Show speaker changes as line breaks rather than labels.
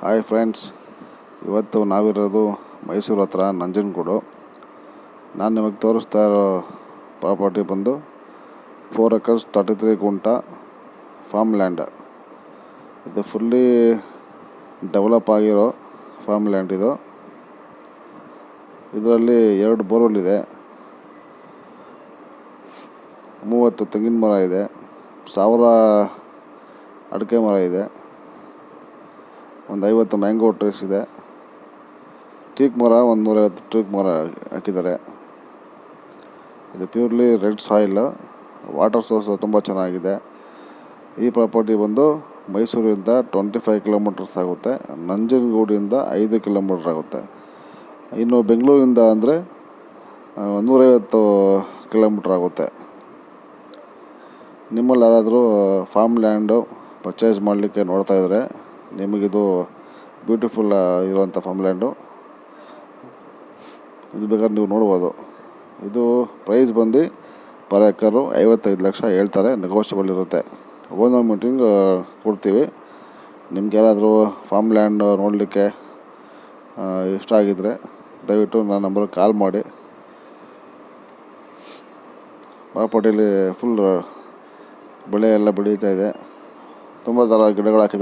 Hi friends, ಇವತ್ತು ನಾವಿರೋದು ಮೈಸೂರು ಹತ್ರ ನಂಜನಗೂಡು. ನಾನು ನಿಮಗೆ ತೋರಿಸ್ತಾ ಇರೋ ಪ್ರಾಪರ್ಟಿ ಬಂದು 4 acres 33 ಗುಂಟ ಫಾರ್ಮ್ ಲ್ಯಾಂಡ್. ಇದು ಫುಲ್ಲಿ ಡೆವಲಪ್ ಆಗಿರೋ ಫಾರ್ಮ್ ಲ್ಯಾಂಡ್. ಇದರಲ್ಲಿ 2 ಬೋರ್ವೆಲ್ ಇದೆ, 30 ತೆಂಗಿನ ಮರ ಇದೆ, 1000 ಅಡಿಕೆ ಮರ ಇದೆ, ಒಂದು 50 ಮ್ಯಾಂಗೋ ಟ್ರೀಸ್ ಇದೆ, ಟೀಕ್ ಮರ 150 ಟೀಕ್ ಮರ ಹಾಕಿದ್ದಾರೆ. ಇದು purely red soil, water source ತುಂಬ ಚೆನ್ನಾಗಿದೆ. ಈ ಪ್ರಾಪರ್ಟಿ ಬಂದು ಮೈಸೂರಿಂದ 25 ಕಿಲೋಮೀಟರ್ಸ್ ಆಗುತ್ತೆ, ನಂಜನಗೂಡಿಂದ 5 ಕಿಲೋಮೀಟರ್ ಆಗುತ್ತೆ. ಇನ್ನು ಬೆಂಗಳೂರಿಂದ ಅಂದರೆ 150 ಕಿಲೋಮೀಟ್ರ್ ಆಗುತ್ತೆ. ನಿಮ್ಮಲ್ಲಿ ಯಾರಾದರೂ ಫಾರ್ಮ್ ಲ್ಯಾಂಡು ಪರ್ಚೇಸ್ ಮಾಡಲಿಕ್ಕೆ ನೋಡ್ತಾ ಇದ್ದರೆ ನಿಮಗಿದು ಬ್ಯೂಟಿಫುಲ್ ಇರುವಂಥ ಫಾರ್ಮ್ ಲ್ಯಾಂಡು. ಇದು ಬೇಕಾದ್ರೆ ನೀವು ನೋಡ್ಬೋದು. ಇದು ಪ್ರೈಸ್ ಬಂದು ಪರ್ ಎಕರು 55 ಲಕ್ಷ ಹೇಳ್ತಾರೆ, ನೆಗೋಷಿಯಬಲ್ ಇರುತ್ತೆ. ಓನರ್ ಮೀಟಿಂಗ್ ಕೊಡ್ತೀವಿ. ನಿಮ್ಗೆ ಯಾರಾದರೂ ಫಾರ್ಮ್ ಲ್ಯಾಂಡ್ ನೋಡಲಿಕ್ಕೆ ಇಷ್ಟ ಆಗಿದ್ದರೆ ದಯವಿಟ್ಟು ನನ್ನ ನಂಬರ್ಗೆ ಕಾಲ್ ಮಾಡಿ. ಪ್ರಾಪರ್ಟಿಲಿ ಫುಲ್ ಬೆಳೆ ಎಲ್ಲ ಬೆಳೀತಾ ಇದೆ, ತುಂಬ ಥರ ಗಿಡಗಳು ಹಾಕಿದ್ದಾರೆ.